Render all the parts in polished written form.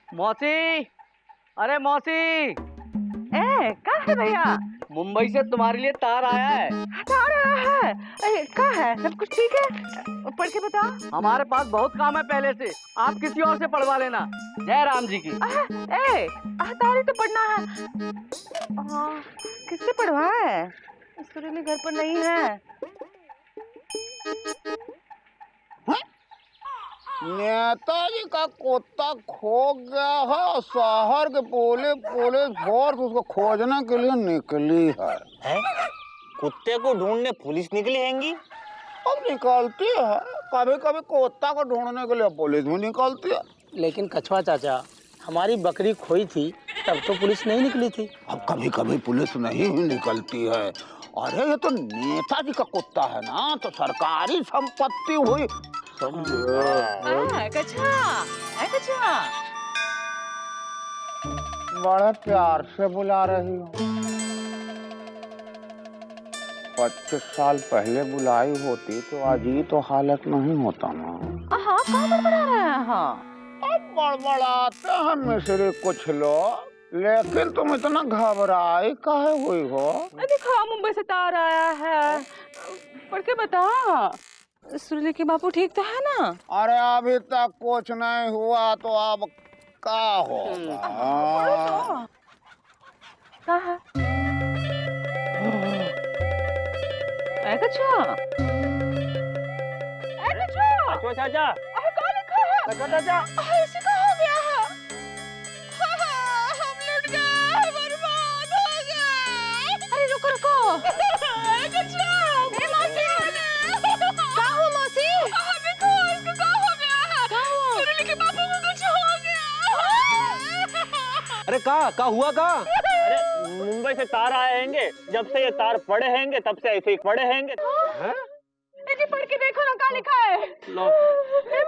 मौसी, अरे मौसी। क्या है भैया? मुंबई से तुम्हारे लिए तार आया है। तार आया है? क्या है? सब कुछ ठीक है? पढ़ के बता। हमारे पास बहुत काम है पहले से, आप किसी और से पढ़वा लेना। जय राम जी की। तारी तो पढ़ना है। किससे पढ़वाए? सुरीली घर पर नहीं है। नेताजी का कुत्ता खो गया है। शहर के पुलिस फोर्स उसको खोजने के लिए निकली है? कुत्ते को ढूंढने पुलिस निकली हैंगी? अब निकलती है, कभी कभी कुत्ता को ढूंढने के लिए पुलिस भी निकलती है। लेकिन कछुआ चाचा, हमारी बकरी खोई थी तब तो पुलिस नहीं निकली थी। अब कभी कभी पुलिस नहीं भी निकलती है। अरे ये तो नेताजी का कुत्ता है ना, तो सरकारी संपत्ति हुई। कछुआ बड़े प्यार से बुला रही हो। 25 साल पहले बुलाई होती तो आज ये तो हालत नहीं होता ना। कहाँ बड़ा रहे हैं? अब बड़बड़ाते हैं मिस्री कुछ लोग, लेकिन तुम इतना घबराई काहे हुई हो? देखो मुंबई से तार आया है, पढ़ के बता। सुरीली के बापू ठीक तो है ना? अरे अभी तक कुछ नहीं हुआ तो अब क्या होगा? कहाँ? कछुआ चाचा, कहाँ लिखा है? चाचा, ऐसे कहाँ हो गया है? हम लुट गए, बर्बाद हो गए। अरे रुको रुको। कछुआ, क्या हुआ मौसी? देखो इसको क्या हो गया है? क्या हुआ? सुरीली के बापू को कुछ हो गया। अरे का हुआ का? अरे मुंबई से तार आए हैंगे, जब से ये तार पड़े हैंगे तब से ऐसे ही पड़े हैंगे। पढ़ के देखो ना क्या लिखा है। लो।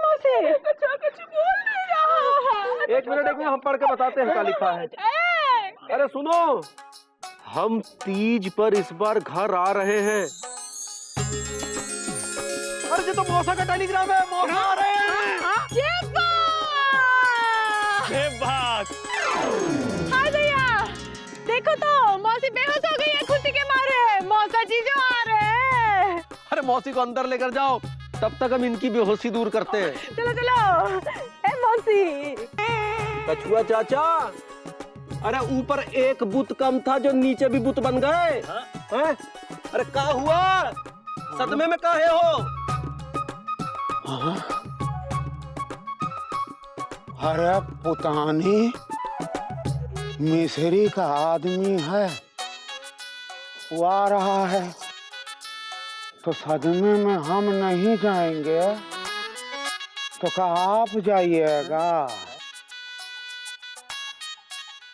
मौसी, कुछ बोल नहीं रहा। एक मिनट हम पढ़ के बताते हैं क्या लिखा है। अरे सुनो, हम तीज पर इस बार घर आ रहे हैं। अरे ये तो मौसा का टेलीग्राम है। मौसा आ रहे हैं। हाय भैया, देखो तो मौसी बेहोश हो गई है खुशी के मारे। मौसा जी जो आ रहे हैं। अरे मौसी को अंदर लेकर जाओ, तब तक हम इनकी बेहोशी दूर करते हैं। चलो चलो। मौसी। कछुआ चाचा, अरे ऊपर एक बुत कम था जो नीचे भी बुत बन गए। हैं? अरे क्या हुआ? सदमे में काहे हो? अरे पुतानी, मिस्री का आदमी है, वो आ रहा है, तो सदमे में हम नहीं जाएंगे तो क्या आप जाइएगा?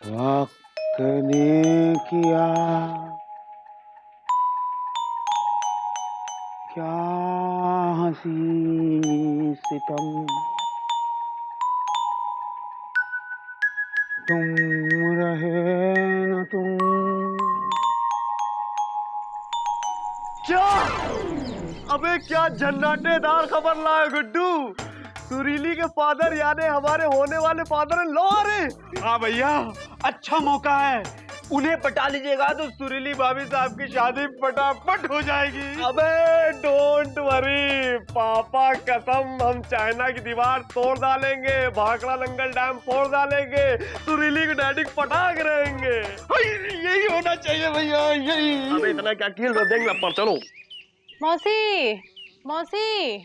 वक्त ने किया क्या हंसी सितम, तुम रहे न तुम। क्या? अबे क्या झन्नाटेदार खबर लाए गुड्डू। सुरीली के फादर यानी हमारे होने वाले फादर इन लॉ आ रहे। हाँ भैया, अच्छा मौका है, उन्हें पटा लीजिएगा तो सुरीली भाभी साहब की शादी फटाफट हो जाएगी। अबे डोंट वरी पापा, कसम हम चाइना की दीवार तोड़ डालेंगे, भाखड़ा लंगल डैम फोड़ डालेंगे, सुरीली को डैडी पटाक रहेंगे। यही होना चाहिए भैया, यही। अबे इतना क्या खेल रहे, देंगे पर चलो। मौसी, मौसी,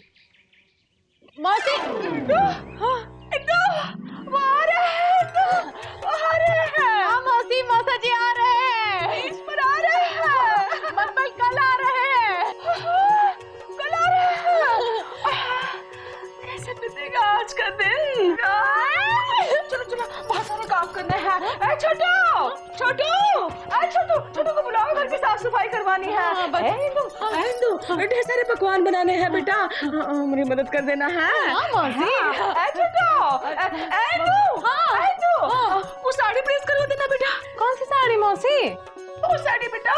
मौसी। वो आ रहे हैं। मौसी, मौसा जी आ रहे हैं। इस पर आ रहे हैं। मतलब कल आ रहे हैं। कल आ रहे हैं। कैसे बीतेगा आज का दिन? चलो चलो, बहुत सारे काम करने हैं। छोटू, छोटू, छोटू को बुलाओ, घर की साफ सफाई करवानी है। ढेर सारे पकवान बनाने हैं बेटा, मेरी मदद कर देना है। वो साड़ी प्रेस करवा देना बेटा। कौन सी साड़ी मौसी? वो साड़ी बेटा,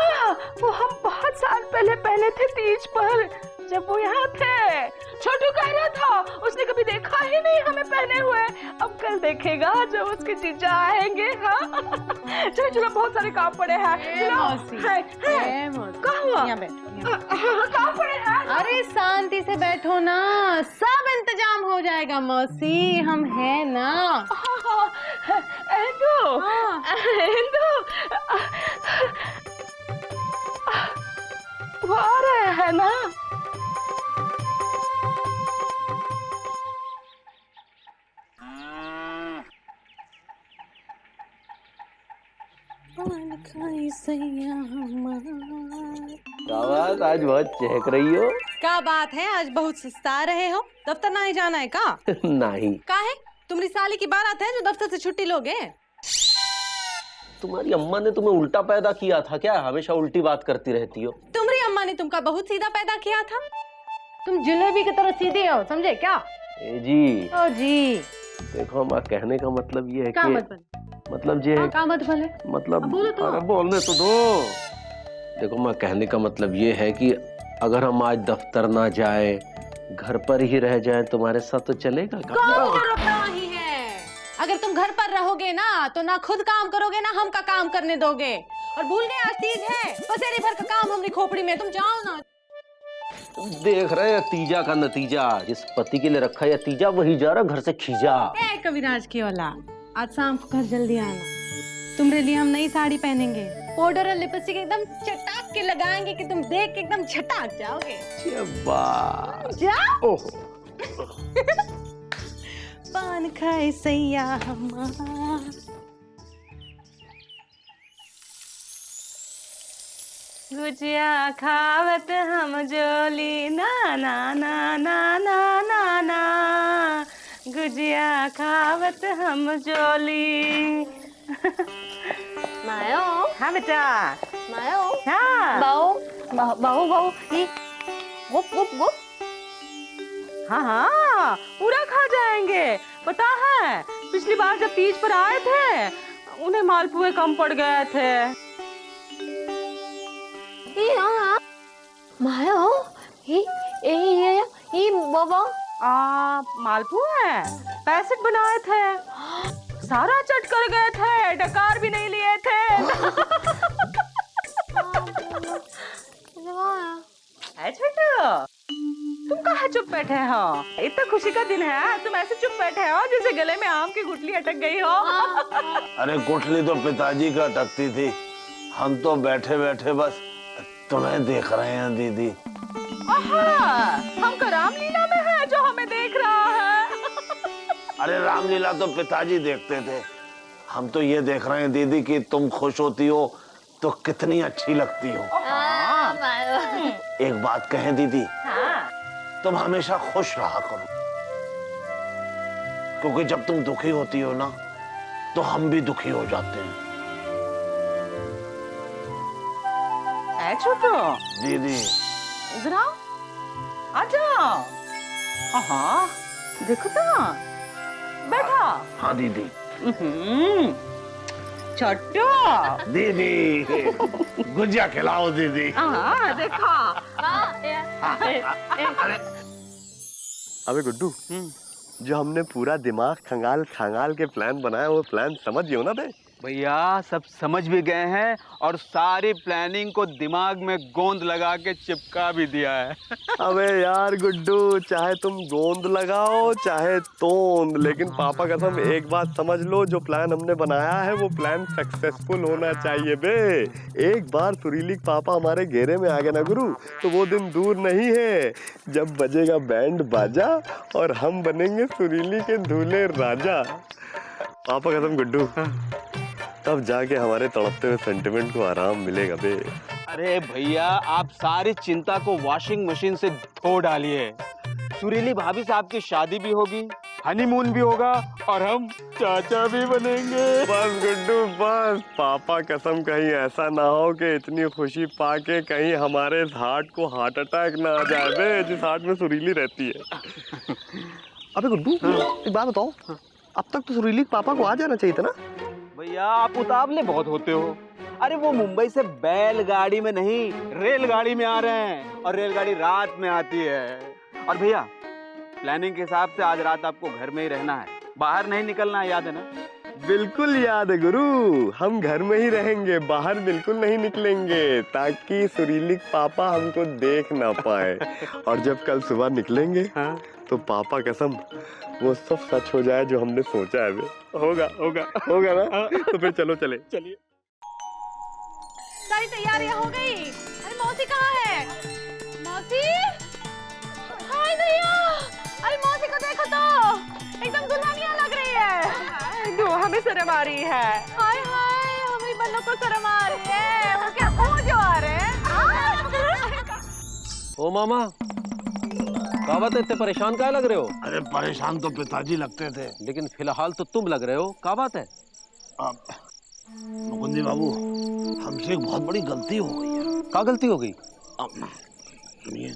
वो हम बहुत साल पहले पहने थे तीज पर, जब वो यहाँ थे। छोटू कह रहा था उसने कभी देखा ही नहीं हमें पहने हुए। अब कल देखेगा जब उसके जीजा आएंगे। हाँ चलो चलो, बहुत सारे काम पड़े हैं। काम पड़े हैं। अरे शांति से बैठो ना, सब इंतजाम हो जाएगा मौसी, हम हैं ना। एंदू, वो आ रहे हैं ना। बात आज बहुत चहक रही हो। क्या बात है, आज बहुत सुस्ता रहे हो? दफ्तर नहीं जाना है का? नहीं। का है? तुम्हारी साली की बारात है जो दफ्तर से छुट्टी लोगे? तुम्हारी अम्मा ने तुम्हें उल्टा पैदा किया था क्या? हमेशा उल्टी बात करती रहती हो। तुम्हारी अम्मा ने तुमका बहुत सीधा पैदा किया था। तुम जलेबी की तरह सीधे हो, समझे क्या? ए जी। ओ जी। देखो अम्मा, कहने का मतलब ये है क्या कि मतलब ये है, क्या मतलब है? मतलब बोलो तो। अरे बोलने तो दो। देखो माँ, कहने का मतलब ये है कि अगर हम आज दफ्तर ना जाए, घर पर ही रह जाए, तुम्हारे साथ तो चलेगा? नहीं है। अगर तुम घर पर रहोगे ना तो ना खुद काम करोगे ना हमका काम करने दोगे। और भूल गए आज तीज है, पसेरी भर का काम हमारी खोपड़ी में, तुम जाओ ना। देख रहे हैं तीजा का नतीजा। जिस पति के लिए रखा है तीजा, वही जा रहा घर से खींचा। कविराज की औलाद, आज शाम को घर जल्दी आना। तुम्हारे लिए हम नई साड़ी पहनेंगे, पाउडर और लिपस्टिक एकदम चटाक के लगाएंगे कि तुम देख के एकदम झटाक जाओगे। जाओ। पान खाए सैया हमार। गुजिया खावत हम जोली ना ना ना ना ना ना ना, गुजिया खावत हम जोली। मायो। हाँ बेटा। मायो। हाँ। बहू ये गुप गुप गुप। हाँ हाँ, पूरा खा जाएंगे। पता है पिछली बार जब तीज पर आए थे, उन्हें मालपुए कम पड़ गए थे। मायो, ये बाबा मालपुए पैसेट बनाए थे, सारा चट कर गए थे, डकार भी नहीं लिए थे। छोटू, तुम कहाँ चुप बैठे हो? इतना खुशी का दिन है, तुम ऐसे चुप बैठे हो जैसे गले में आम की गुठली अटक गई हो। अरे गुठली तो पिताजी का अटकती थी, हम तो बैठे बैठे बस तुम्हें देख रहे हैं दीदी। हम तो रामलीला में है जो हमें देख रहा है। अरे रामलीला तो पिताजी देखते थे, हम तो ये देख रहे हैं दीदी कि तुम खुश होती हो तो कितनी अच्छी लगती हो। एक बात कहें दीदी, तुम हमेशा खुश रहा करो, क्योंकि जब तुम दुखी होती हो ना तो हम भी दुखी हो जाते हैं। छोटू दीदी इधर आओ, आ जाओ। हाँ देखो तो, बैठा। हाँ दीदी। छोटू दीदी गुजिया खिलाओ दीदी। हाँ देखो। अबे गुड्डू, जो हमने पूरा दिमाग खंगाल खंगाल के प्लान बनाया, वो प्लान समझ गए ना बे? भैया सब समझ भी गए हैं और सारी प्लानिंग को दिमाग में गोंद लगा के चिपका भी दिया है। अबे यार गुड्डू, चाहे तुम गोंद लगाओ चाहे तोंद, लेकिन पापा कसम एक बात समझ लो, जो प्लान हमने बनाया है वो प्लान सक्सेसफुल होना चाहिए बे। एक बार सुरीली पापा हमारे घेरे में आ गए ना गुरु, तो वो दिन दूर नहीं है जब बजेगा बैंड बाजा और हम बनेंगे सुरीली के दूल्हे राजा। पापा कसम गुड्डू, तब जाके हमारे तड़पते हुए सेंटिमेंट को आराम मिलेगा बे। अरे भैया, आप सारी चिंता को वॉशिंग मशीन से धो डालिए। सुरीली भाभी साहब की शादी भी होगी, हनीमून भी होगा और हम चाचा भी बनेंगे। बस गुड्डू बस, पापा कसम कहीं ऐसा ना हो कि इतनी खुशी पाके कहीं हमारे हार्ट को हार्ट अटैक ना आ जाए बे, जिस हार्ट में सुरीली रहती है। अबे गुड्डू, एक बात बताओ, अब तक तो सुरीली पापा को आ जाना चाहिए था ना? भैया आप उतावले बहुत होते हो, अरे वो मुंबई से बैलगाड़ी में नहीं, रेलगाड़ी में आ रहे हैं, और रेलगाड़ी रात में आती है। और भैया, प्लानिंग के हिसाब से आज रात आपको घर में ही रहना है, बाहर नहीं निकलना है, याद है ना? बिल्कुल याद है गुरु, हम घर में ही रहेंगे, बाहर बिल्कुल नहीं निकलेंगे, ताकि सुरीली पापा हमको देख ना पाए। और जब कल सुबह निकलेंगे तो पापा कसम वो सब सच हो जाए जो हमने सोचा है। होगा होगा होगा ना? तो फिर चलो चले चलिए। सारी तैयारियां हो गई। अरे मौसी कहाँ है? मौसी, हाय भैया। अरे मौसी को देखो तो, एकदम दुल्हनिया लग रही है। दो हमें शर्म आ रही है। हाय हाय, हमारी बन्नों को शर्म आ रही है। वो क्या, वो जो आ रहे हैं? ओ मामा, क्या बात है, इतने परेशान काहे लग रहे हो? अरे परेशान तो पिताजी लगते थे, लेकिन फिलहाल तो तुम लग रहे हो, क्या बात है? मुकुंदी बाबू, हमसे एक बहुत बड़ी गलती हो गई है। क्या गलती हो गई? सुनिए।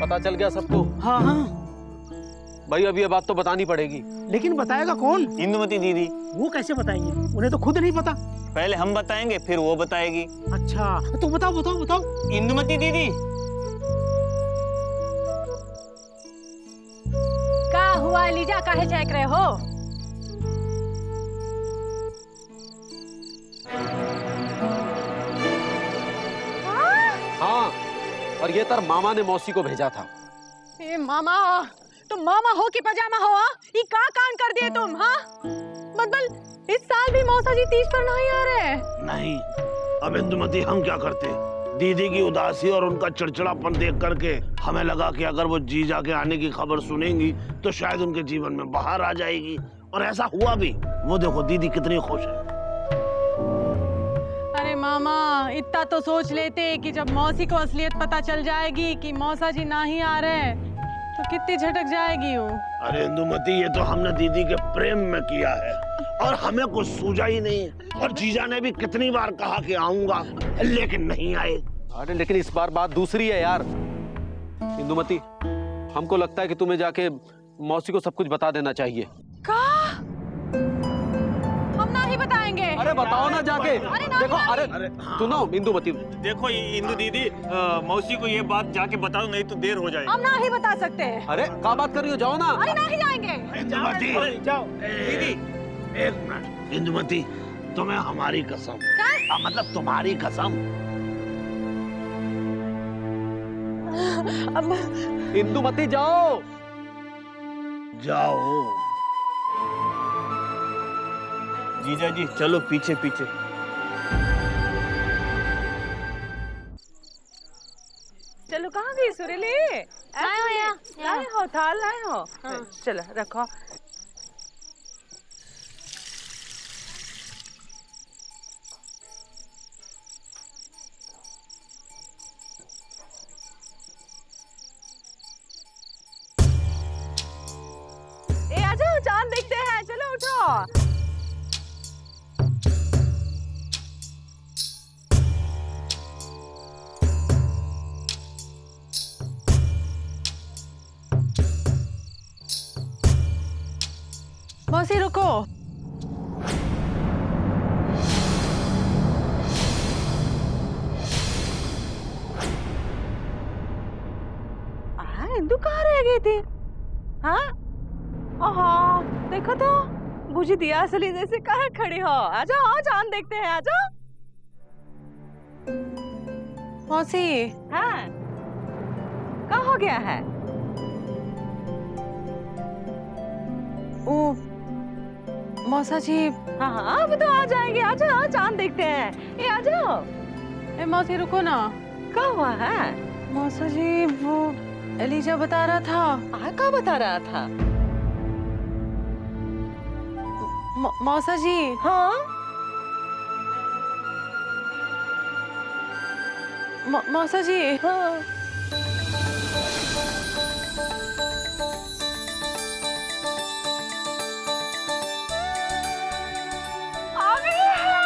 पता चल गया सबको? हाँ हाँ। भाई अब ये बात तो बतानी पड़ेगी। लेकिन बताएगा कौन? इंदुमती दीदी। वो कैसे बताएंगे? उन्हें तो खुद नहीं पता। पहले हम बताएंगे, फिर वो बताएगी। अच्छा, तो बताओ बताओ बताओ। इंदुमती दीदी। क्या हुआ लीजा, काहे चेक रहे हो? हाँ, और ये तर मामा ने मौसी को भेजा था। ए मामा, तुम मामा हो कि पजामा हो? ये का कांड कर दिए तुम? हाँ, मतलब इस साल भी मौसा जी तीज पर नहीं आ रहे? नहीं, अब इंदुमती हम क्या करते? दीदी की उदासी और उनका चिड़चिड़ापन देख करके हमें लगा कि अगर वो जीजा के आने की खबर सुनेंगी तो शायद उनके जीवन में बाहर आ जाएगी, और ऐसा हुआ भी। वो देखो दीदी कितनी खुश है। अरे मामा, इतना तो सोच लेते कि जब मौसी को असलियत पता चल जाएगी कि मौसा जी नहीं आ रहे तो कितनी झटक जाएगी वो। अरे इंदुमती, ये तो हमने दीदी के प्रेम में किया है और हमें कुछ सूझा ही नहीं। और जीजा ने भी कितनी बार कहा कि आऊंगा, लेकिन नहीं आए। अरे लेकिन इस बार बात दूसरी है यार। इंदुमती, हमको लगता है कि तुम्हें जाके मौसी को सब कुछ बता देना चाहिए। का? हम नहीं बताएंगे। अरे बताओ ना जाके। अरे ना, देखो, अरे सुनो इंदुमती, देखो इंदु दीदी, मौसी को ये बात जाके बताओ, नहीं तो देर हो जाएगी। हम नहीं बता सकते। अरे क्या बात कर रही हो, जाओ ना। अरे नहीं जाएंगे। इंदुमती, जाओ। दीदी एक मिनट। इंदुमती, तुम्हें हमारी कसम, मतलब तुम्हारी कसम। अब इंदुमती जाओ। जाओ। जीजा जी चलो पीछे पीछे। चलो, कहाँ गई सुरीली? लाए हो थाल, लाए हो? चलो रखो। ए आजा, चांद देखते हैं, चलो उठो। मौसी रुको। इंदु कहाँ रह गई थी? हाँ, ओहो, देखो तो बुझी दिया असली जैसे कहाँ खड़ी हो। आजा, आओ चांद देखते हैं, आजा। मौसी, हाँ, क्या हो गया है? ओ मौसा जी। हाँ हाँ, अब तो आ जाएंगे। आजा, आओ चांद देखते हैं। ये आ जाओ। ए मौसी रुको ना। क्या हुआ है? मौसा जी, वो एलिजा बता रहा था। क्या बता रहा था? मौसा जी। हाँ, मौसा जी। हाँ। आ गई है।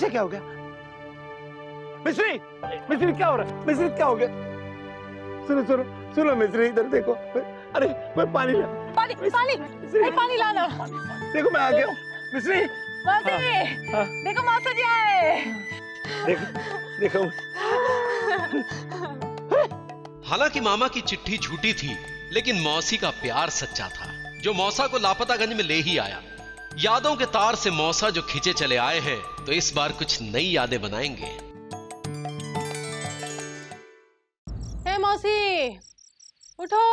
इसे क्या हो गया? मिस्री, मिस्री क्या हो रहा है? मिस्री क्या हो गया? सुनो सुनो सुनो मिस्री, इधर देखो। अरे मैं पानी ला। पानी पानी पानी लाना। देखो मैं आ गया हूँ। मिस्री, मौसी, देखो मौसा जी आए। देखो देखो। हालांकि मामा की चिट्ठी झूठी थी, लेकिन मौसी का प्यार सच्चा था, जो मौसा को लापतागंज में ले ही आया। यादों के तार से मौसा जो खींचे चले आए हैं, तो इस बार कुछ नई यादें बनाएंगे। हे मौसी, उठो।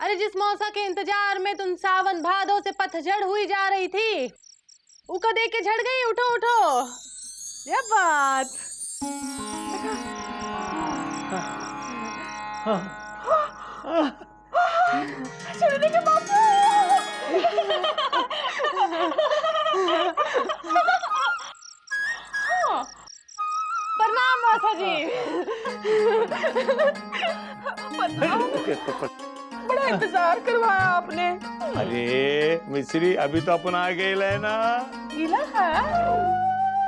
अरे जिस मौसा के इंतजार में तुम सावन भादों से पतझड़ हुई जा रही थी, उको देख के झड़ गई। उठो उठो। ये बात। चलने के बापू। प्रणाम मौसा जी। बड़ा इंतजार करवाया आपने। अरे मिस्री, अभी तो अपन आ गए है ना। गीला है?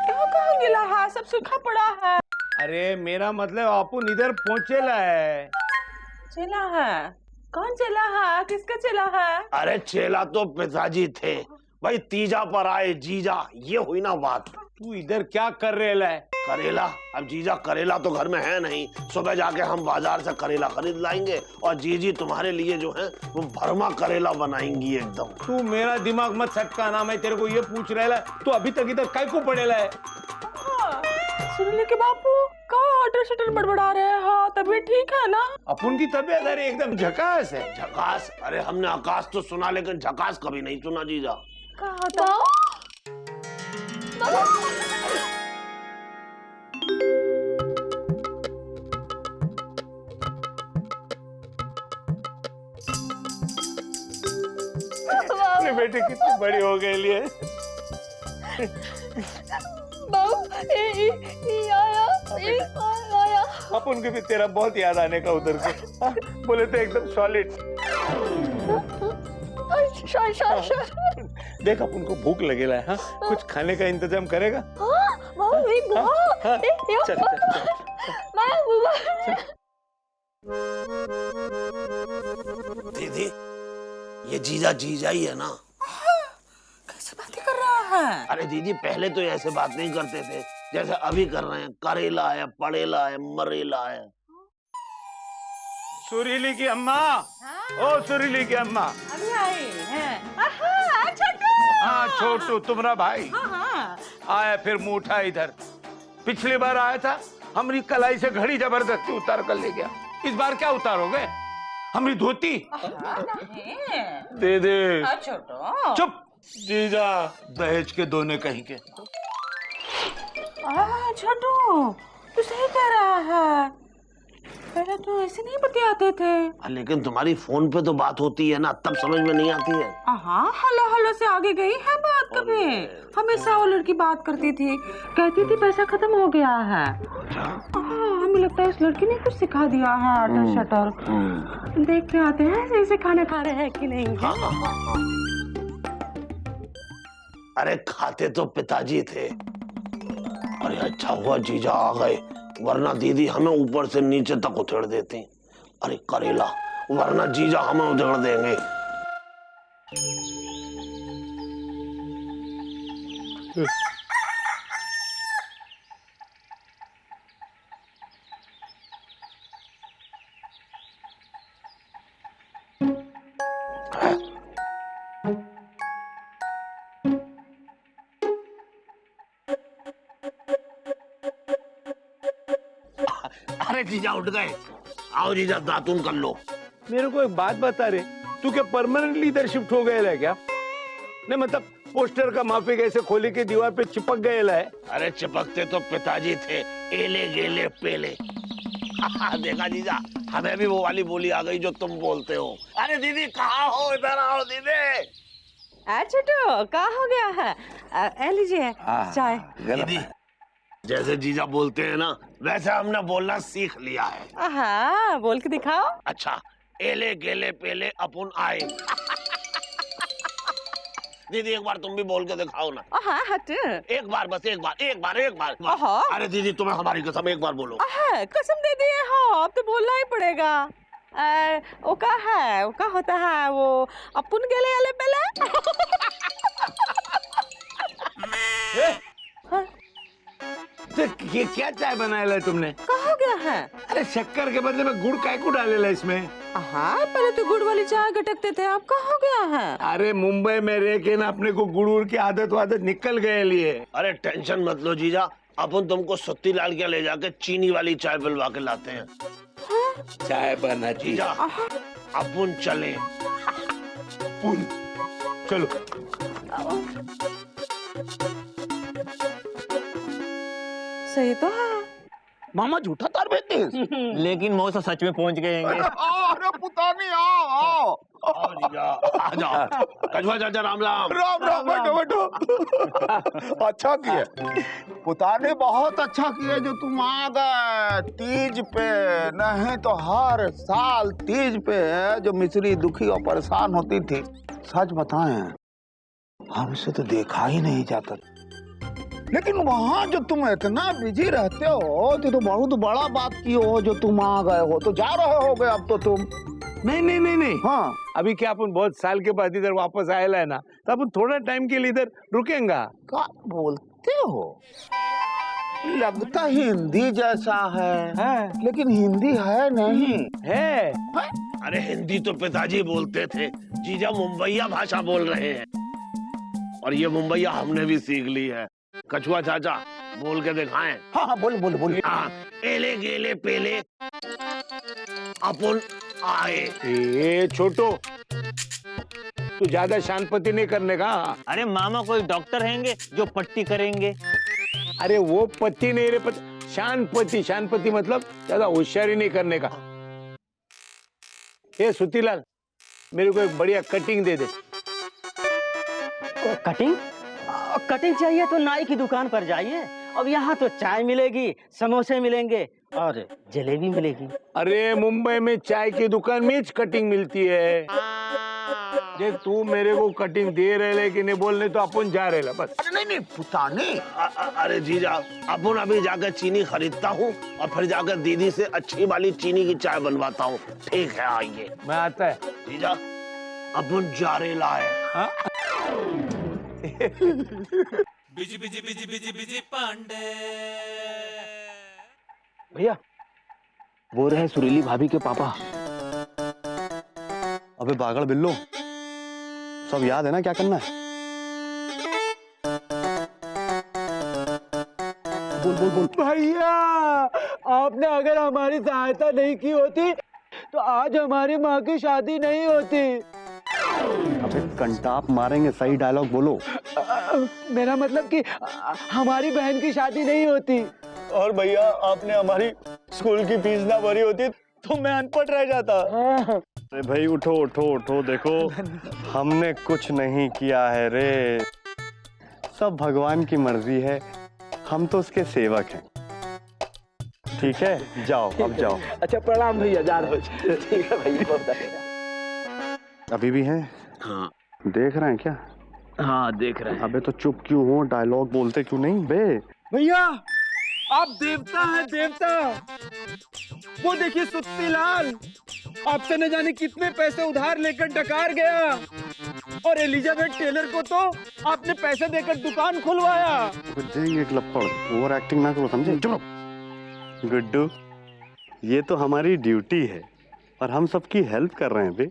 कहाँ गीला है? सब सूखा पड़ा है। अरे मेरा मतलब अपन इधर पहुँचेला है। चला है? कौन चला है? किसका चला है? अरे चेला तो पिताजी थे भाई, तीजा पर आए जीजा, ये हुई ना बात। तू इधर क्या कर रहे है? करेला? अब जीजा करेला तो घर में है नहीं, सुबह जाके हम बाजार से करेला खरीद लाएंगे और जीजी तुम्हारे लिए जो है वो भरमा करेला बनाएंगी एकदम। तू मेरा दिमाग मत सटका ना, मैं तेरे को ये पूछ रहा है, तू अभी तक इधर काय को पड़ेला है? सुनने के बापू, कहाँ अटर शटर बड़बड़ा रहे हैं? हाँ, तबीयत ठीक है ना? अपन की तबीयत अरे एकदम झकास है। झकास? अरे हमने आकाश तो सुना, लेकिन झकास कभी नहीं सुना जीजा। कहाँ था? अपने बेटे कितनी बड़ी हो गई लिए। आया। अपन को भी तेरा बहुत याद आने का उधर से। बोले तो एकदम सॉलिड। देख अपन को भूख लगेला है। हाँ? कुछ खाने का इंतजाम करेगा? चल, चल, चल। दीदी, ये जीजा जीजा ही है ना? कैसे बातें कर रहा है? अरे दीदी, पहले तो ऐसे बात नहीं करते थे जैसे अभी कर रहे हैं। करेला है, पड़ेला है, मरेला है। सुरीली की अम्मा। ओ सुरीली की अम्मा। अभी आए हैं। हाँ छोटू, तुम्हारा भाई आया फिर मुंह उठा इधर। पिछली बार आया था, हमारी कलाई से घड़ी जबरदस्ती उतार कर ले गया। इस बार क्या उतारोगे? हमारी धोती दे दे। छोटो चुप। जीजा दहेज के दोने कहीं के। छोटू, तू सही कह रहा है। पहले तो ऐसे नहीं बतियाते थे। लेकिन तुम्हारी फोन पे तो बात होती है ना, तब समझ में नहीं आती है। हाँ, हलो हलो से आगे गई है बात कभी? हमेशा वो लड़की बात करती थी, कहती थी पैसा खत्म हो गया है। हमें लगता है उस लड़की ने कुछ सिखा दिया है अटर शटर। देख के आते हैं ऐसे खाना खा रहे हैं कि नहीं। अरे खाते तो पिताजी थे। अरे अच्छा हुआ जीजा आ गए, वरना दीदी हमें ऊपर से नीचे तक उधेड़ देती। अरे करेला, वरना जीजा हमें उधेड़ देंगे। अरे जीजा उठ गए, आओ जीजा दातुन कर लो। मेरे को एक बात बता रे, तू क्या परमानेंटली इधर शिफ्ट हो गया है क्या? नहीं मतलब पोस्टर का माफिक ऐसे खोली के दीवार पे चिपक गया है। अरे चिपकते तो पिताजी थे, एले गेले पेले। देखा जीजा, हमें भी वो वाली बोली आ गई जो तुम बोलते हो। अरे दीदी कहाँ हो? इधर आओ दीदी। छोटू, क्या हो गया है? लीजिए चाय। दीदी जैसे जीजा बोलते हैं ना, वैसे हमने बोलना सीख लिया है। हाँ, बोल के दिखाओ। अच्छा, एले गेले पेले अपुन आए। दीदी एक बार तुम भी बोल के दिखाओ ना। हाँ हट। एक बार बस, एक बार। अरे दीदी तुम्हें हमारी कसम एक बार बोलो। कसम दे दिए हो, अब तो बोलना ही पड़ेगा। वो का है, वो का होता है वो अपुन गेले वाले पहले। ये क्या चाय बनाया है तुमने? कहाँ गया है? अरे शक्कर के बदले में गुड़ काय को डाले इसमें? हाँ पहले तो गुड़ वाली चाय गटकते थे, अब कहाँ गया है? अरे मुंबई में रह के ना अपने को गुड़ की आदत निकल गए लिए। अरे टेंशन मत लो जीजा, अपन तुमको सत्ती लाल के ले जाके चीनी वाली चाय पिलवा के लाते हैं। चाय बना जीजा, अपन चले। चलो। सही तो है। मामा झूठा तार बेचते हैं। लेकिन मौसा सच में पहुंच गए हैं। अरे पुतानी आओ जीजा आ जाओ। कछुआ चाचा राम राम। राम बैठो। अच्छा किया पुतानी, बहुत अच्छा किया जो तुम आ गए तीज पे। नहीं तो हर साल तीज पे जो मिस्री दुखी और परेशान होती थी, सच बताएं हमसे तो देखा ही नहीं जाता। लेकिन वहाँ जो तुम इतना बिजी रहते हो तो बहुत बड़ा बात की हो जो तुम आ गए हो। तो जा रहे हो गए अब तो तुम? नहीं। हाँ, अभी क्या अपन बहुत साल के बाद इधर वापस आएला है ना, तो अपन थोड़ा टाइम के लिए इधर रुकेंगा। क्या बोलते हो? लगता हिंदी जैसा है, लेकिन हिंदी है नहीं। है? अरे हिंदी तो पिताजी बोलते थे, जीजा मुंबईया भाषा बोल रहे हैं, और ये मुंबईया हमने भी सीख ली है। कछुआ चाचा बोल के दिखाएं। हाँ बोल। एले गेले पेले अपन आए। ए छोटो, तू ज्यादा शानपति नहीं करने का। अरे मामा कोई डॉक्टर हैंगे जो पट्टी करेंगे। अरे वो पति नहीं रे, शानपति मतलब ज्यादा होशियारी नहीं करने का। ये सुतीलाल, मेरे को एक बढ़िया कटिंग दे दे। कटिंग चाहिए तो नाई की दुकान पर जाइए। अब यहाँ तो चाय मिलेगी, समोसे मिलेंगे और जलेबी मिलेगी। अरे मुंबई में चाय की दुकान में कटिंग मिलती है। देख तू मेरे को कटिंग दे रहे कि नहीं बोलने, तो अपन जा रहे बस। अरे नहीं पुतानी। अरे जीजा, अपन अभी जाकर चीनी खरीदता हूँ और फिर जाकर दीदी से अच्छी वाली चीनी की चाय बनवाता हूँ। ठीक है आइए। मैं आता है जीजा, अपन जा रहे लाए। बिजी पांडे। भैया वो रहे सुरीली भाभी के पापा। अबे बागड़ बिल्लो, सब याद है ना क्या करना है? बोल। भैया आपने अगर हमारी सहायता नहीं की होती तो आज हमारी माँ की शादी नहीं होती। अबे कंटाप मारेंगे, सही डायलॉग बोलो। मेरा मतलब कि हमारी बहन की शादी नहीं होती। और भैया आपने हमारी स्कूल की फीस ना भरी होती तो मैं अनपढ़ रह जाता। अरे भाई उठो, देखो हमने कुछ नहीं किया है रे, सब भगवान की मर्जी है, हम तो उसके सेवक हैं। ठीक है जाओ, अब जाओ। अच्छा प्रणाम भैया, जा रहे हो? ठीक है भैया। अभी भी हैं? हाँ। देख रहे हैं क्या? हाँ देख रहे हैं। अबे तो चुप क्यों हो, डायलॉग बोलते क्यों नहीं बे? भैया आप देवता हैं, देवता। वो देखिए सुत्तीलाल आपसे न जाने कितने पैसे उधार लेकर डकार गया, और एलिजाबेथ टेलर को तो आपने पैसे देकर दुकान खुलवाया। देंगे एक लपड़, ओवर एक्टिंग ना करो, समझे? गुड्डू, ये तो हमारी ड्यूटी है और हम सबकी हेल्प कर रहे हैं बे।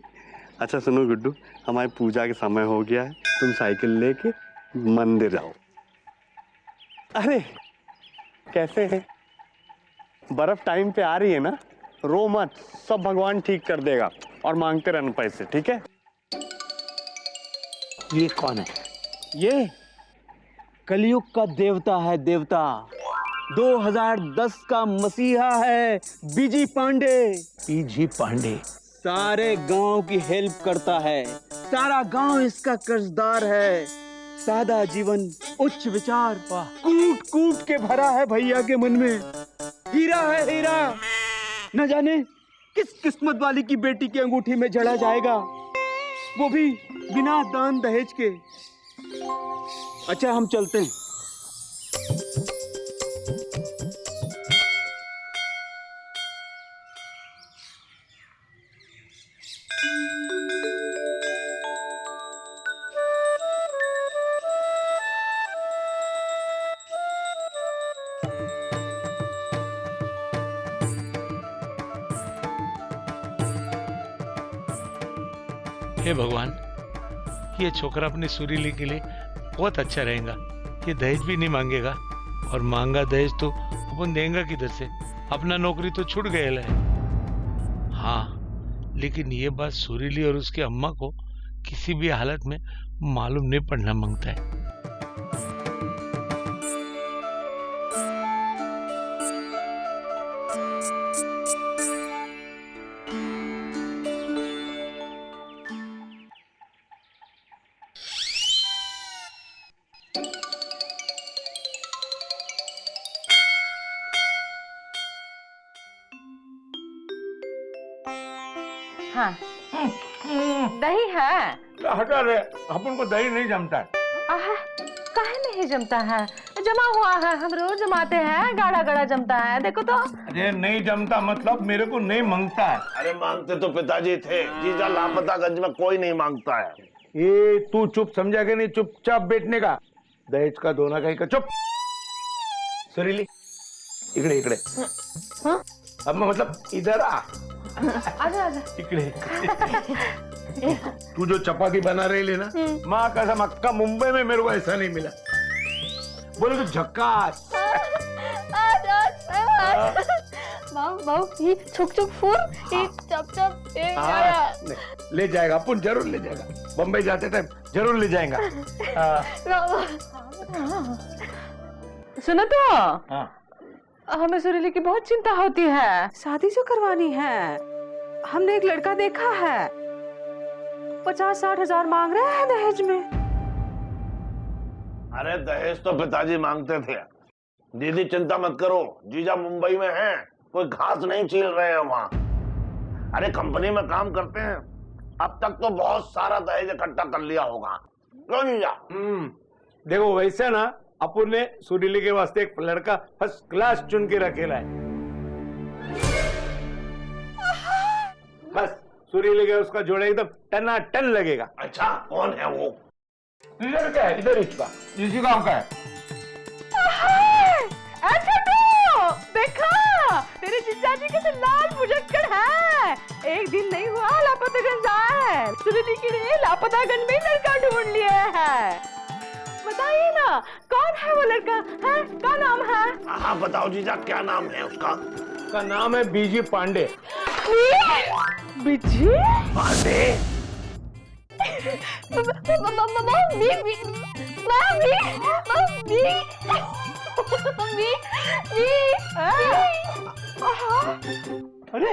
अच्छा सुनो गुड्डू, हमारी पूजा के समय हो गया है, तुम साइकिल लेके मंदिर जाओ। अरे कैसे है? बर्फ टाइम पे आ रही है ना, रो मत, सब भगवान ठीक कर देगा, और मांगते रहना पैसे, ठीक है? ये कौन है? ये कलयुग का देवता है, देवता। 2010 का मसीहा है, बीजी पांडे। बीजी पांडे सारे गांव की हेल्प करता है, सारा गांव इसका कर्जदार है। सादा जीवन, उच्च विचार, कूट कूट के भरा है भैया के मन में। हीरा है हीरा, न जाने किस किस्मत वाली की बेटी की अंगूठी में जड़ा जाएगा, वो भी बिना दान दहेज के। अच्छा हम चलते हैं। हे भगवान, ये छोकरा अपनी सुरीली के लिए बहुत अच्छा रहेगा। ये दहेज भी नहीं मांगेगा, और मांगा दहेज तो अपन देंगे किधर से? अपना नौकरी तो छूट गए है। हाँ, लेकिन ये बात सुरीली और उसकी अम्मा को किसी भी हालत में मालूम नहीं पड़ना मांगता है। हाँ, दही है। हटा रे, अपन को दही नहीं जमता है। काहे नहीं जमता है? जमा हुआ है, हम रोज जमाते हैं, गाढ़ा गाढ़ा जमता है, देखो तो। अरे नहीं जमता मतलब मेरे को नहीं मांगता है। अरे मांगते तो पिताजी थे, जीजा लापतागंज में कोई नहीं मांगता है। ये तू चुप समझा के नहीं, चुपचाप बैठने का। दहेज का दोना कहीं का। चुप सुरीली, इकड़े इकड़े। हाँ? अब मैं मतलब इधर आ। आजा आजा। इकड़े। तू जो चपाती बना रही ले ना, माँ कसम अक्का मुंबई में मेरे को ऐसा नहीं मिला। बोले तो झक्कास। बाऊ ये छुक छुक फूल, ये चप चप, ये ले जाएगा, अपन जरूर ले जाएगा। बम्बई जाते टाइम जरूर ले जाएगा। सुनो तो, हमें सुरीली की बहुत चिंता होती है। शादी जो करवानी है, हमने एक लड़का देखा है, 50-60 हजार मांग रहे हैं दहेज में। अरे दहेज तो पिताजी मांगते थे। दीदी चिंता मत करो, जीजा मुंबई में हैं, कोई घास नहीं छील रहे हैं वहाँ। अरे कंपनी में काम करते हैं, अब तक तो बहुत सारा दहेज इकट्ठा कर लिया होगा। क्यों जीजा? देखो वैसे ना, अपन ने सुरीली के वास्ते एक लड़का फर्स्ट क्लास चुन के रखेला है। बस सुरीली के उसका जोड़ा एकदम टनाटन लगेगा। अच्छा, कौन है वो? इधर क्या है? इधर इसका इसी गांव का है। अच्छा तो देखा, तेरे जीजा जी कैसे लाल मुजक्कड़ है। एक दिन नहीं हुआ लापतागंज आया है, सुरीली के लिए लापतागंज में लड़का ढूंढ लिया है। बताइए ना, कौन है वो लड़का? है क्या नाम है? हाँ बताओ जीजा, क्या नाम है उसका? उसका नाम है बीजी पांडे। बीजी पांडे? अरे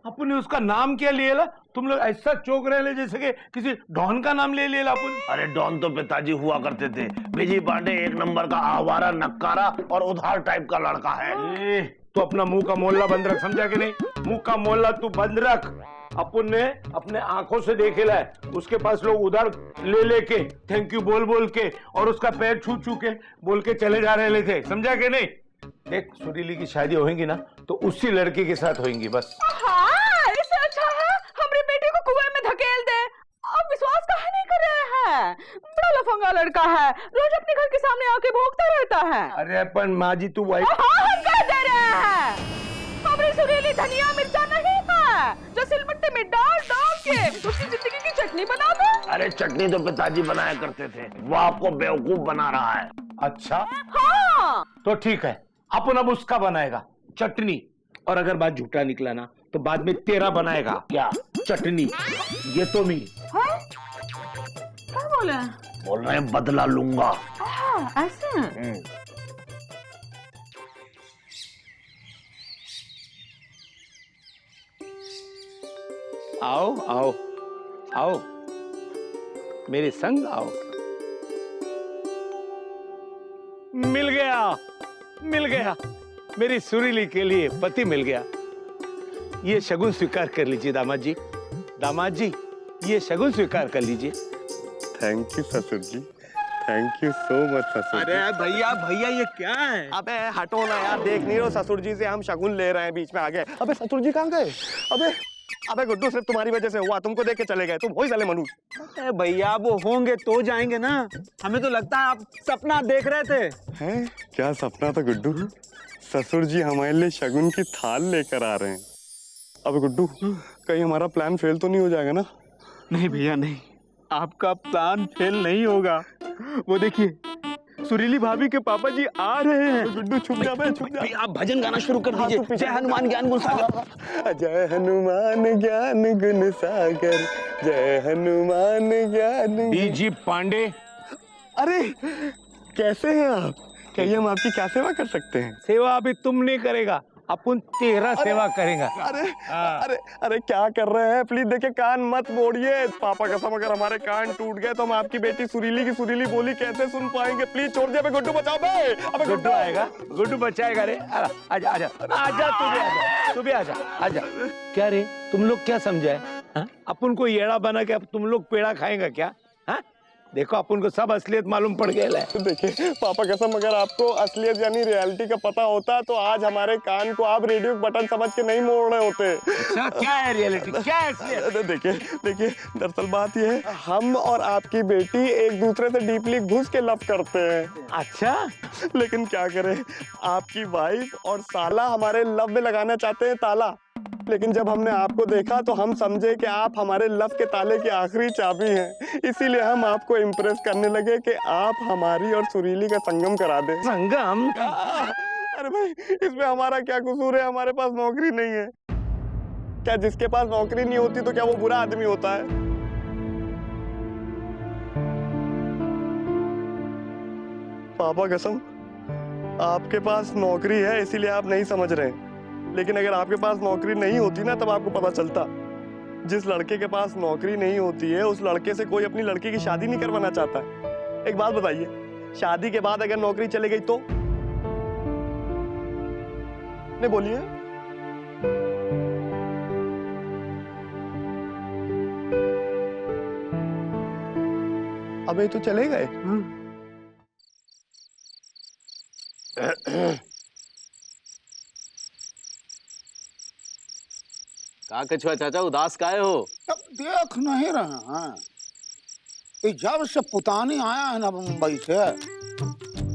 अपन ने उसका नाम क्या लिया? तुम लोग ऐसा चौंक रहे ले जैसे कि किसी डॉन का नाम ले लिया अपन। अरे डॉन तो पिताजी हुआ करते थे। बीजी पांडे एक नंबर का आवारा, नक्कारा और उधार टाइप का लड़का है। तो अपना मुंह का मोहल्ला बंद रख, समझा कि नहीं? मुंह का मोहल्ला तू बंद रख। अपन ने अपने आंखों से देखेला है, उसके पास लोग उधार ले लेके, थैंक यू बोल बोल के, और उसका पैर छू छू के बोल के चले जा रहे थे, समझा कि नहीं? देख, सुरीली की शादी होगी ना तो उसी लड़के के साथ होगी बस। हाँ, इससे अच्छा है हमारे बेटे को कुएं में धकेल दे। अब विश्वास काहे नहीं कर रहे हैं? बड़ा लफंगा लड़का है, रोज अपने घर के सामने आके भोंकता रहता है। अरे अपन माँ जी तू वही हम कह दे रहे हैं, हमारी सुरीली धनिया मिर्चा नहीं है जो सिलबट्टे में डाल डाल के उसकी जिंदगी की चटनी बना दो। अरे चटनी तो पिताजी बनाया करते थे, वो आपको बेवकूफ बना रहा है। अच्छा हाँ, तो ठीक है, अपन अब उसका बनाएगा चटनी, और अगर बात झूठा निकला ना तो बाद में तेरा बनाएगा क्या चटनी। ये तो मी क्या बोले? बोल रहे हैं बदला लूंगा। ऐसे आओ आओ आओ, मेरे संग आओ। मिल गया, मिल गया, मेरी सुरीली के लिए पति मिल गया। ये शगुन स्वीकार कर लीजिए दामाद जी। दामाद जी, ये शगुन स्वीकार कर लीजिए। थैंक यू ससुर जी, थैंक यू सो मच ससुर। अरे भैया भैया ये क्या है? अबे हटो ना यार, देख नहीं रहे हो ससुर जी से हम शगुन ले रहे हैं, बीच में आ गए। अबे ससुर जी कहाँ गए? अबे गुड्डू सिर्फ तुम्हारी वजह से हुआ, तुमको देख के चले गए, तुम हो ही साले मनुष्य। अरे भैया वो होंगे तो जाएंगे ना, हमें तो लगता है आप सपना देख रहे थे। हैं? क्या सपना था गुड्डू? ससुर जी हमारे लिए शगुन की थाल लेकर आ रहे हैं। अब गुड्डू कहीं हमारा प्लान फेल तो नहीं हो जाएगा ना? नहीं भैया नहीं, आपका प्लान फेल नहीं होगा। वो देखिए सुरीली भाभी के पापा जी आ रहे हैं। गुड्डू छुप जा बे, छुप जा। आप भजन गाना शुरू कर दीजिए। जय हनुमान ज्ञान गुण सागर। जय हनुमान ज्ञान गुण सागर, जय हनुमान ज्ञान। बीजी पांडे, अरे कैसे हैं आप? कहिए हम आपकी क्या सेवा कर सकते हैं? सेवा अभी तुम नहीं करेगा, अपन तेरा सेवा करेगा। अरे क्या कर रहे हैं? प्लीज देखिए कान मत मोड़िए। पापा कसम अगर हमारे कान टूट गए तो हम आपकी बेटी सुरीली की सुरीली बोली कैसे सुन पाएंगे? प्लीज छोड़ दिया। गुड्डू बचाओ बे। अबे गुड्डू आएगा, गुड्डू बचाएगा रे। आजा आजा आजा, तू भी आजा, आजा। क्या रे तुम लोग क्या समझे? अपन को येड़ा बना के अब तुम लोग पेड़ा खाएगा क्या? देखो अपन को सब असलियत मालूम पड़ गया है। देखिए पापा कसम अगर आपको असलियत यानी रियलिटी का पता होता तो आज हमारे कान को आप रेडियो बटन समझ के नहीं मोड़ रहे होते। अच्छा क्या है रियलिटी, क्या है असलियत? देखिए दरअसल बात ये है, हम और आपकी बेटी एक दूसरे से डीपली घुस के लव करते हैं। अच्छा, लेकिन क्या करें, आपकी वाइफ और साला हमारे लव में लगाना चाहते हैं ताला। लेकिन जब हमने आपको देखा तो हम समझे कि आप हमारे लव के ताले की आखिरी चाबी हैं। इसीलिए हम आपको इम्प्रेस करने लगे कि आप हमारी और सुरीली का संगम करा दें। संगम? अरे भाई इसमें हमारा क्या कसूर है? हमारे पास नौकरी नहीं है। क्या जिसके पास नौकरी नहीं होती तो क्या वो बुरा आदमी होता है? पापा कसम आपके पास नौकरी है इसीलिए आप नहीं समझ रहे, लेकिन अगर आपके पास नौकरी नहीं होती ना तब आपको पता चलता। जिस लड़के के पास नौकरी नहीं होती है उस लड़के से कोई अपनी लड़की की शादी नहीं करवाना चाहता। एक बात बताइए, शादी के बाद अगर नौकरी चली गई तो? नहीं बोलिए। अबे तो चले गए। का कछुआ चाचा उदास काहे हो? अब देख नहीं रहे हैं, जब से पुतानी आया है ना मुंबई से,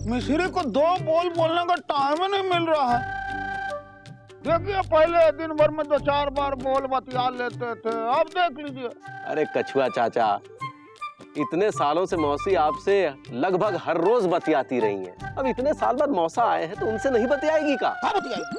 मिस्री को दो बोल बोलने का टाइम नहीं मिल रहा है। देखिए पहले दिन भर में 2-4 बार बोल बतिया लेते थे, अब देख लीजिए। अरे कछुआ चाचा, इतने सालों से मौसी आपसे लगभग हर रोज बतियाती रही हैं। अब इतने साल बाद मौसा आए हैं तो उनसे नहीं बतियाएगी का? हाँ बतियाएगी।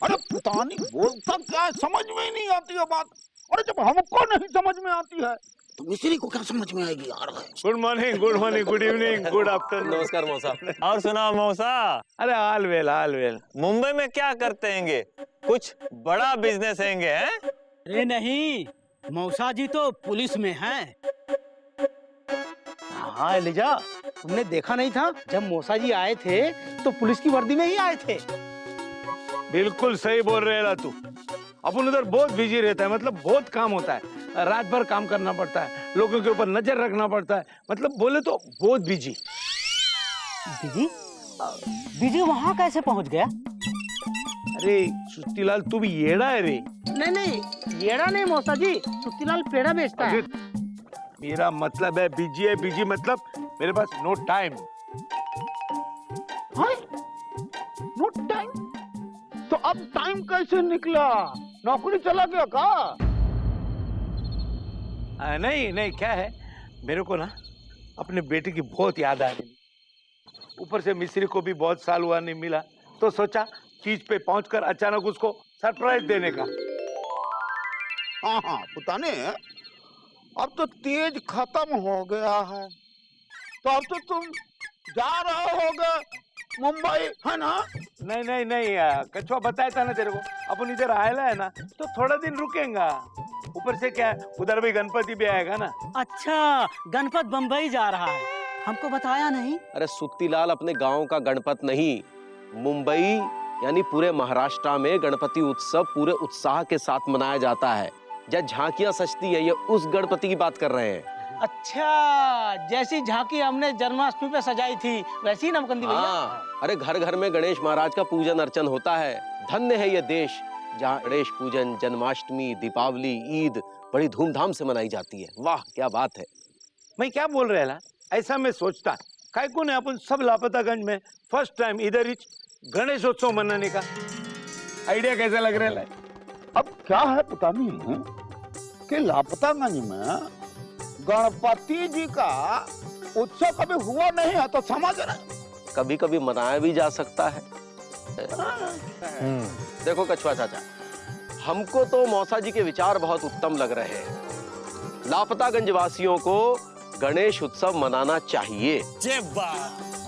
अरे पुतानी बोलता क्या है, समझ में ही नहीं आती है बात। अरे जब हमको नहीं समझ में आती है तो मिस्री को क्या समझ में आएगी यार? Good morning, good morning, good evening, good afternoon. नमस्कार मौसा। और सुना मौसा? अरे हाल वेल, हाल वेल। मुंबई में क्या करते हैंगे? कुछ बड़ा बिजनेस हैंगे हैं? अरे नहीं, मौसा जी तो पुलिस में हैं। हाँ एलिजा, तुमने देखा नहीं था जब मौसा जी आए थे तो पुलिस की वर्दी में ही आए थे। बिल्कुल सही बोल रहे है तू। अपन उधर बहुत बिजी रहता है, मतलब बहुत काम होता है, रात भर काम करना पड़ता है, लोगों के ऊपर नजर रखना पड़ता है, मतलब बोले तो बहुत बिजी। बिजी? बिजी वहाँ कैसे पहुँच गया? अरे सुत्तीलाल तू भी येड़ा है रे। नहीं, येड़ा नहीं मौसा जी, सुत्तीलाल पेड़ा बेचता है। मेरा मतलब है बिजी है, बिजी मतलब मेरे पास नो टाइम। No time? तो अब टाइम कैसे निकला? नौकरी चला गया का? नहीं, क्या है, मेरे को ना अपने बेटे की बहुत याद आ रही। ऊपर से मिस्री को भी बहुत साल हुआ नहीं मिला, तो सोचा चीज पे पहुंचकर अचानक उसको सरप्राइज देने का। हाँ पुताने, अब तो तेज खत्म हो गया है, तो अब तो तुम जा रहे होगे मुंबई, है ना? नहीं, कछुआ बताया था ना तेरे को, अपन इधर आया है ना तो थोड़ा दिन रुकेंगा। ऊपर से क्या है, उधर भी गणपति भी आएगा ना। अच्छा, गणपत बम्बई जा रहा है, हमको बताया नहीं। अरे सुत्तीलाल अपने गांव का गणपत नहीं, मुंबई यानी पूरे महाराष्ट्र में गणपति उत्सव पूरे उत्साह के साथ मनाया जाता है। जब झांकियां सजती है, ये उस गणपति की बात कर रहे हैं। अच्छा, जैसी झांकी हमने जन्माष्टमी पे सजाई थी वैसी नमकंदी भैया। हाँ, अरे घर घर में गणेश महाराज का पूजन अर्चन होता है। धन्य है ये देश जहाँ गणेश पूजन, जन्माष्टमी, दीपावली, ईद बड़ी धूमधाम से मनाई जाती है। वाह क्या बात है। मैं क्या बोल रहे ला, ऐसा मैं सोचता काय को ने अपन सब लापतागंज में फर्स्ट टाइम इधर ही गणेशोत्सव मनाने का आइडिया कैसा लग रहा है? अब क्या है पता नहीं कि लापतागंज में गणपति जी का उत्सव कभी हुआ नहीं है, तो समझ रहे कभी कभी मनाया भी जा सकता है। देखो कछुआ चाचा, हमको तो मौसा जी के विचार बहुत उत्तम लग रहे हैं। लापतागंज वासियों को गणेश उत्सव मनाना चाहिए। जय बात।